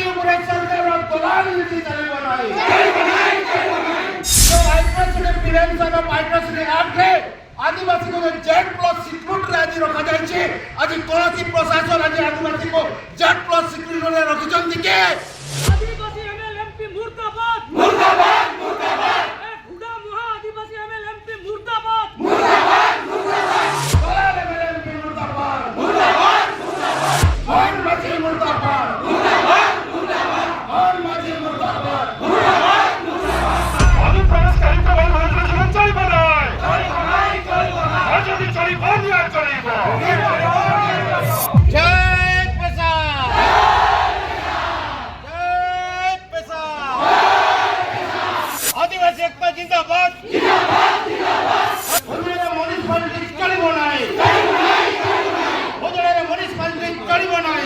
कॉंग्रेस सरकार दलाल नीति चलिब नहीं तो माइग्रेशन प्रिवेंशन और माइग्रेशन एक्ट रे आदिवासी को Z+ सिक्योरिटी रे आज रखा जायछि। आज कोनोसी प्रशासन आज आदिवासी को Z+ सिक्योरिटी रे रखिछन्ति के आदिवासी एमएलएमपी मुर्दाबाद मुर्दाबाद मुर्दाबाद ए हुडा मुहा आदिवासी एमएलएमपी मुर्दाबाद मुर्दाबाद मुर्दाबाद दलाल एमएलएमपी मुर्दाबाद मुर्दाबाद मुर्दाबाद और मजी मुर्दाबाद मुर्दाबाद मुर्दाबाद और मजी मुर्दाबाद मुर्दाबाद मुर्दाबाद आदि प्रवेश करित भाई भाई जीवन चली बनाय चली बनाय आज भी चली बनिया चलीबो जय प्रसाद जय प्रसाद आदिवासी एकता जिंदाबाद जिंदाबाद जिंदाबाद ओजरे म्युनिसिपालिटी चली बनाय ओजरे म्युनिसिपालिटी चली बनाय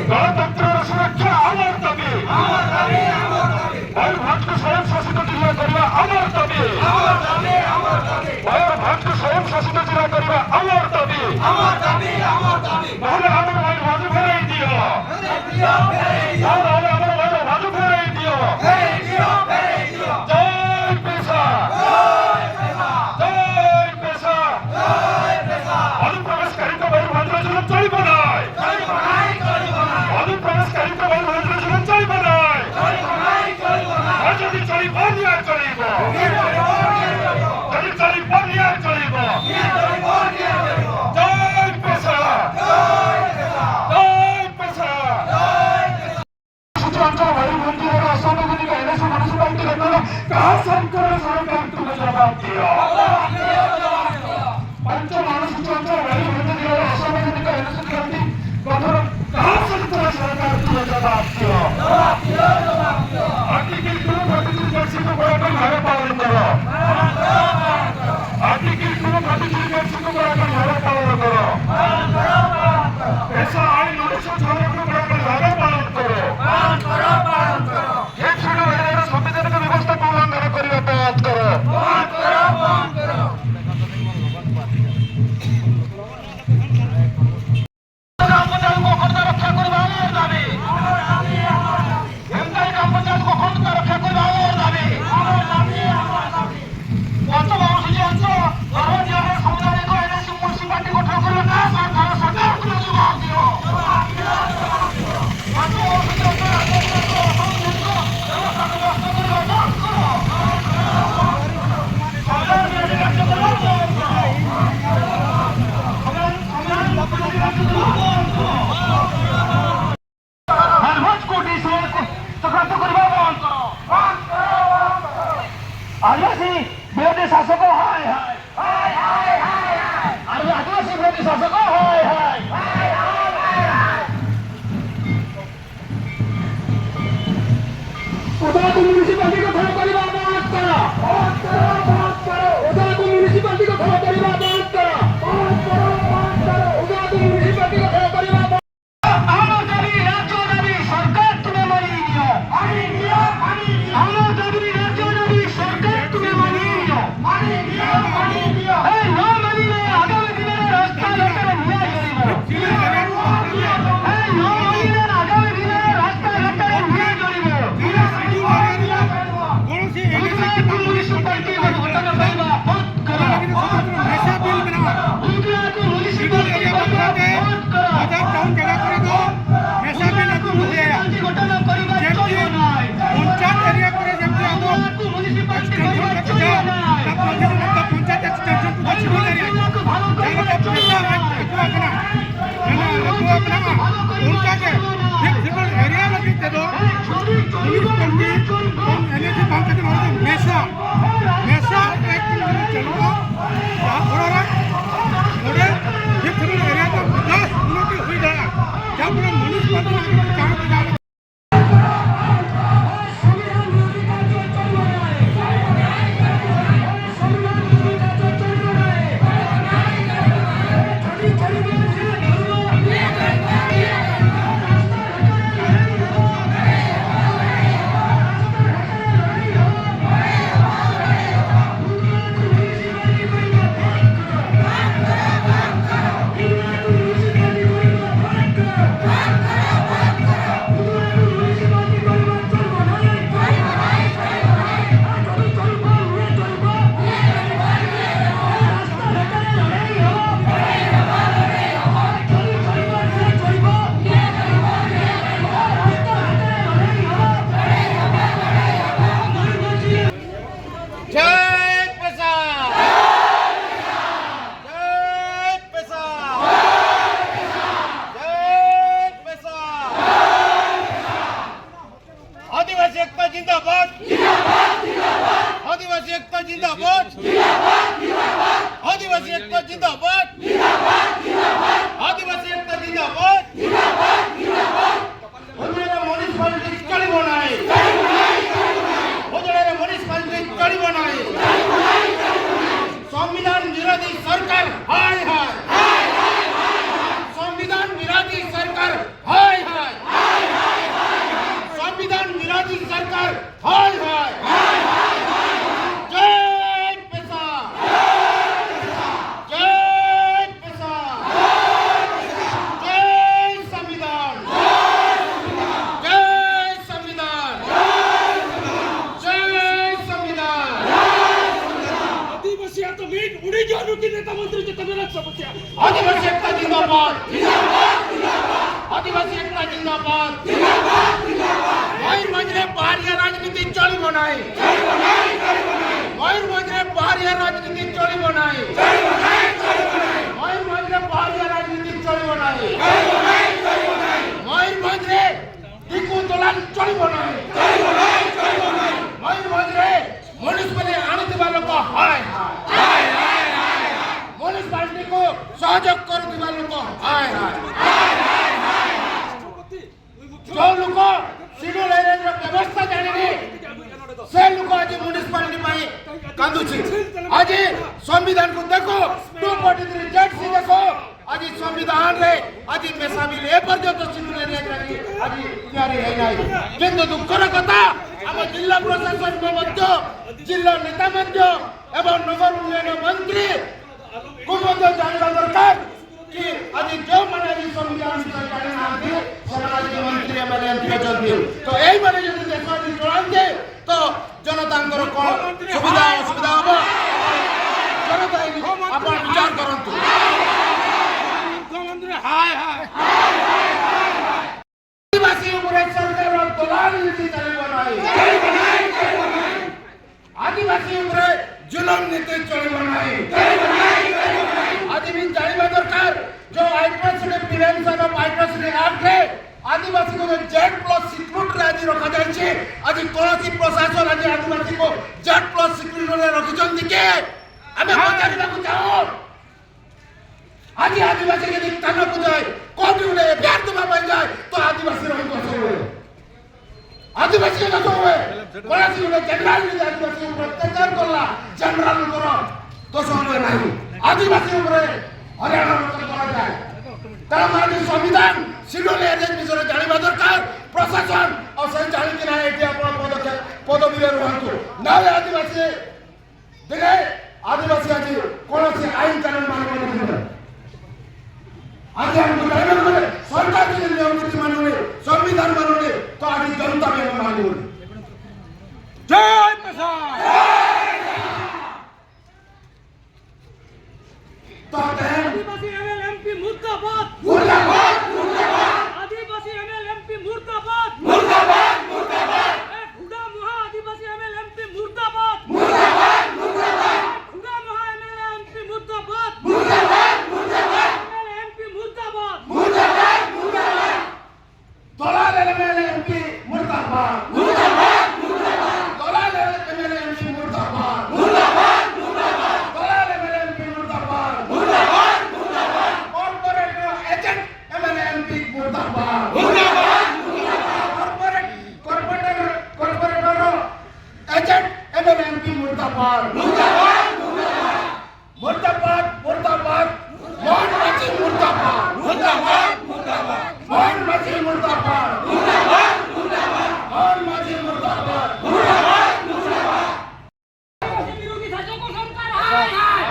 गणतंत्र सुरक्षा अमर दाबी और भारत को स्वयं शासित जिला करवा अमर दाबी और भारत को स्वयं शासित जिला करवा अमर दाबी नहले हमर भाई राजू फेराई दियो नहले हमर भाई राजू फेराई दियो जय पेशा जय पेशा आदि प्रवेश करित भाई भाई जीवन चली बनाय आदि प्रवेश करित भाई भाई जीवन चली बनाय आज भी चली बनिया चलीबो चली बनिया चलीबो जय पेशा जय पेशा सूचनांचल भाई मंदिर असंवैधानिक एनएसए म्युनिसिपालिटी घटना कहा सरकार सरकार तुम्हें जवाब दियो पंच मानस सूचनांचल भाई मंदिर असंवैधानिक एनएसए क्रांति कठोर कहा सरकार सरकार तुम्हें जवाब दियो आर्टिकल 233 को बड़ा कर हमारा पालन करो आर्टिकल 233 को बड़ा कर हमारा पालन करो ऐसा आईन 1996 को बड़ा कर हमारा पालन करो ये छुड़ो एरा संविधानिक व्यवस्था को उल्लंघन करियो बंद करो आदिवासी विरोधी शासक हाय हाय आदिवासी विरोधी शासक हाय हाय उदयपुर म्युनिसिपालिटी को खड़ा करवा बंद करो उदयपुर म्युनिसिपालिटी को खड़ा करवा बंद करो उदयपुर म्युनिसिपालिटी को खड़ा करवा আমার দাবি রাজ্য দাবি সরকার তুমি মানিয়ে নিও আমার দাবি রাজ্য দাবি সরকার তুমি মানিয়ে নিও এই না মানিলে আগামী দিনের রাস্তাঘাটে নিয়ে যাইব এই না মানিলে আগামী দিনের রাস্তাঘাটে নিয়ে যাইব जिंदाबाद आदिवासी एकता जिंदाबाद आदिवासी एकता जिंदाबाद होजड़े म्युनिसिपालिटी चलिब नाही होजड़े म्युनिसिपालिटी चलिब नाही संविधान विरोधी सरकार हाय हाय संविधान विरोधी सरकार हाय हाय संविधान विरोधी सरकार हाय हाय जय किसान जय किसान जय संविधान जय संविधान जय संविधान आदिवासी आता मीठ उडी जाणू की नेता मंत्रीची तमिळनाड समस्या आदिवासी एकता जिंदाबाद आदिवासी एकता जिंदाबाद मयूरभंजरे बाहरिया राजनीति चलिब नाही मयूरभंजरे बाहरिया राजनीति चलिब नाही मयूरभंजरे बाहरिया राजनीति चलिब नाही मयूरभंजरे टिकु दलाल चलिब नाही मयूरभंजरे म्युनिसिपालिटी आनुथिबा लोक हाय हाय म्युनिसिपालिटी को सहयोग करुथिबा लोक हाय हाय जो लोक सिडुल एरिया व्यवस्था जाने से लोक आज म्युनिसिपालिटी पाई कांदुछि आज संविधान को देखो 243 जेड सी देखो आज संविधान रे आज मेसामिल ए पर्यंत सिडुल एरिया आज तयारी है नाही किंतु दुखर कथा हम जिला प्रशासन को मध्य जिला नेता मध्य एवं नगर उन्नयन मंत्री को मध्य जानवा दरकार कि आज जो माने संविधान सरकार नाथी समाज मंत्री एमएलए एमपी चलती तो एई माने जदि देश में चलांते तो जनता कोन सुविधा असुविधा हो जनता अपन विचार करंतु मुख्यमंत्री हाय हाय आदिवासी उपरे सरकार दलाल नीति चलिब नाही आदिवासी उपरे जुलम नीति चलिब नाही आज भी जानवा दरकार जो आइट्रोसिटी प्रिवेंशन ऑफ आइट्रोसिटी एक्ट है आदिवासी को जेड प्लस सिक्योरिटी रे आज रखा जायछि आज कोनोसी प्रशासन आज आदिवासी को जेड प्लस सिक्योरिटी रे रखिछन्ति के हमें पचारिबा को चाहो आज आदिवासी के थाना को जाए कोर्ट रे एफआईआर दबा बन जाए तो आदिवासी रही दोष हुए आदिवासी के दोष हुए कोनोसी ने जनरल ने आदिवासी को अत्याचार करला जनरल को दोष हुए नहीं आदिवासी उपरे हरियाणा रचना करा जाए तार संविधान सिडुल एरिया विषय जानवा दरकार प्रशासन और से जानी कि ना एटी अपन पदक्षेप पदवी रे रहंतु ना आदिवासी देखे आदिवासी आज कोनोसी आईन कानून मानव नहीं आज हम ड्राइवर करे सरकार के नियम नीति मानने संविधान मानने तो आज जनता में मानने जय किसान आदिवासी एमएलएमपी मुर्दाबाद मुर्दाबाद आदिवासी एमएलएमपी मुर्दाबाद खुदा मुहा आदिवासी एमएलएमपी मुर्दाबाद खुदा मुहा एमएलएमपी मुर्दाबाद एमएलएमपी मुर्दाबाद दलाल एमएलएमपी मुर्दाबाद दलाल एमएलएमपी मुर्दाबाद दलाल एमएलएमपी मुर्दाबाद कॉर्पोरेट एजेंट एमएलएमपी मुर्दाबाद कॉर्पोरेटर एजेंट एमएलएमपी मुर्दाबाद मुर्दाबाद मोहन माझी मुर्दाबाद मोहन माझी मुर्दाबाद मोहन माझी मुर्दाबाद आदिवासी विरोधी शासक सरकार हाय हाय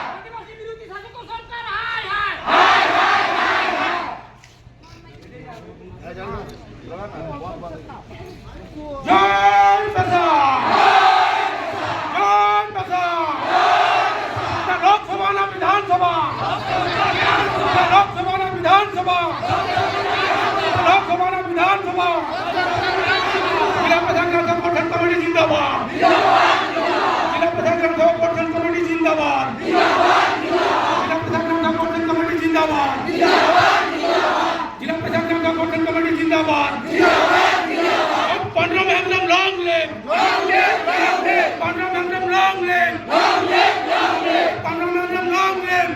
आदिवासी विरोधी शासक सरकार हाय हाय जय किसान लोकसभा ना विधानसभा लोकसभा ना विधानसभा लोकसभा ना विधानसभा जिला प्रधान संगठन कमेटी जिंदाबाद जिला प्रधान संगठन कमेटी जिंदाबाद जिला प्रधान संगठन कमेटी जिंदाबाद जिला प्रधान संगठन कमेटी जिंदाबाद 15 में हम लोग लॉन्ग ले 15 में long live Pandanam long live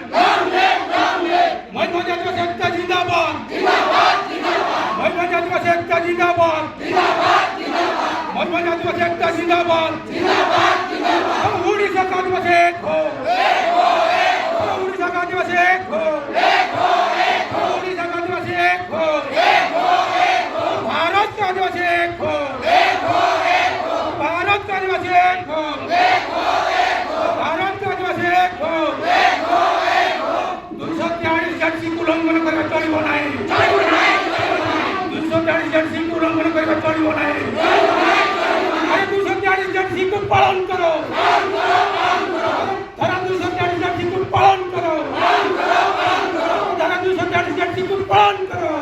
Mojibur Aadivasi Ekta Jindabad Mojibur Aadivasi Ekta Jindabad Mojibur Aadivasi Ekta Jindabad Odisha ka Adivasi ek ho Odisha ka Adivasi ek ho Odisha ka Adivasi ek ho Bharat ka Adivasi ek ho Bharat ka Adivasi ek ho Bharat ka Adivasi ek ho 243 जन उल्लंघन करके चलिब नहीं 243 जन उल्लंघन करके चलिब नहीं 243 जन को पालन करो धारा 243 जन को पालन करो धारा 243 जन को पालन करो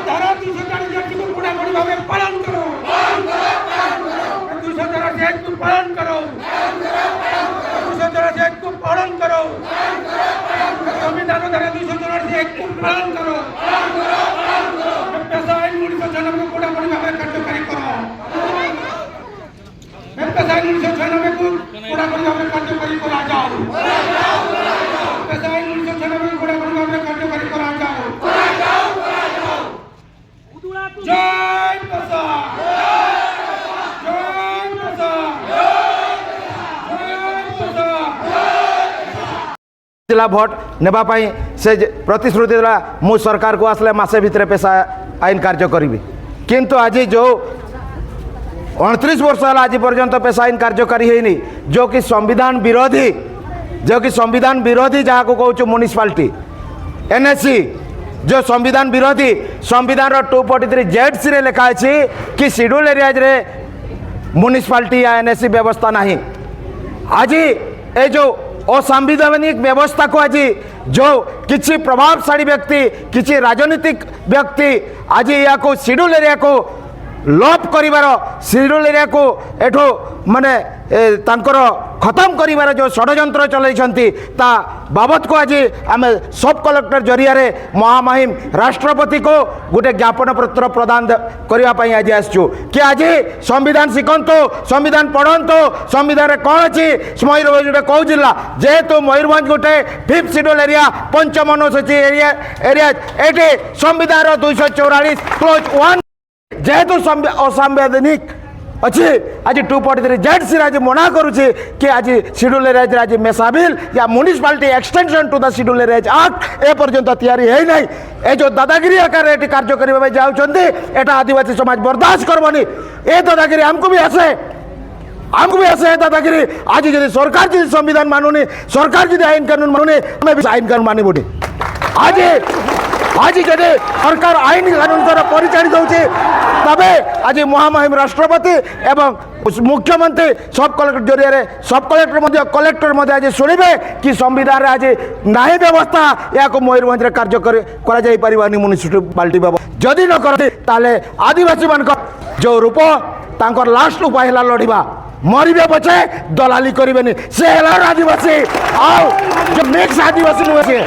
धारा 243 जन को कड़ाकड़ी भाव पालन करो 243 को पालन करो 243 को पालन करो संविधान धारा 243 को पालन करो पेशा आईन 1996 को कड़ाकड़ी भाव कार्यकारी करो पेशा आईन 1996 को कड़ाकड़ी भाव कार्यकारी करा जाओ पेशा आईन 1996 को कड़ाकड़ी भाव कार्यकारी करा जाओ जय पेशा जिला भोट नेबाई से प्रतिश्रुति देला मु सरकार को आसले मासे भितर पेशा आईन कार्य करी किंतु आज जो 29 वर्ष है आज पर्यंत पेशा आईन कार्यकारी होनी जो कि संविधान विरोधी जहाँ को कहूँ म्युनिसिपालिटी एनएससी जो संविधान विरोधी संविधान 243 रे लिखा है कि शेड्यूल एरियाज रे म्युनिसिपालिटी या एनएससी व्यवस्था नहीं आज ए जो असंवैधानिक व्यवस्था को आज जो किसी प्रभावशाली व्यक्ति किसी राजनीतिक व्यक्ति आज या को शेड्यूल एरिया को लोप करिवार शेड्यूल एरिया को एठो माने तांकर खत्म करिवार जो षड्यंत्र चलैछंती ता बाबत को आज आम सब कलेक्टर जरिया रे महामहिम राष्ट्रपति को गोटे ज्ञापन पत्र प्रदान करने आज आसचु कि आज संविधान शिखंतु संविधान पढ़ंतु संविधान रे कौन अच्छी मयूरभंज गोटे कौ जिला जेहेतु मयूरभंज गोटे 5th शेड्यूल एरिया पंचम अनुसूची एरिया एटी संविधान 244 क्लोज 1 जेहेतु असंवैधानिक अच्छी आज 243 आज मना करुचे कि आज शेड्यूल एरिया आज मेसाबिल या municipality extension to the schedule area act ए पर्यंत तैयारी है नहीं ए जो दादागिरी आकार ये कार्य करने जाऊँगी एटा आदिवासी समाज बर्दाश्त करबनी ए दादागिरी हमको भी आसे दादागिरी आज जो सरकार जो संविधान मानुनी सरकार जो आईन कानून मानुनी हमें भी आईन कानून मानबुनी आज जो सरकार आईन कानून द्वारा परिचालित होती तबे आज महामहिम राष्ट्रपति एवं मुख्यमंत्री सब कलेक्टर जरिया सब कलेक्टर आज शुणे कि संविधान आज नहीं व्यवस्था या मयूरभंज कार्य कर म्युनिसिपालिटी जदि न करते आदिवासी मान जो रूप तांकर लास्ट उपाय है लड़वा मरबे पछे दलाली करें से आदिवासी जो मिक्स आदिवासी नुहे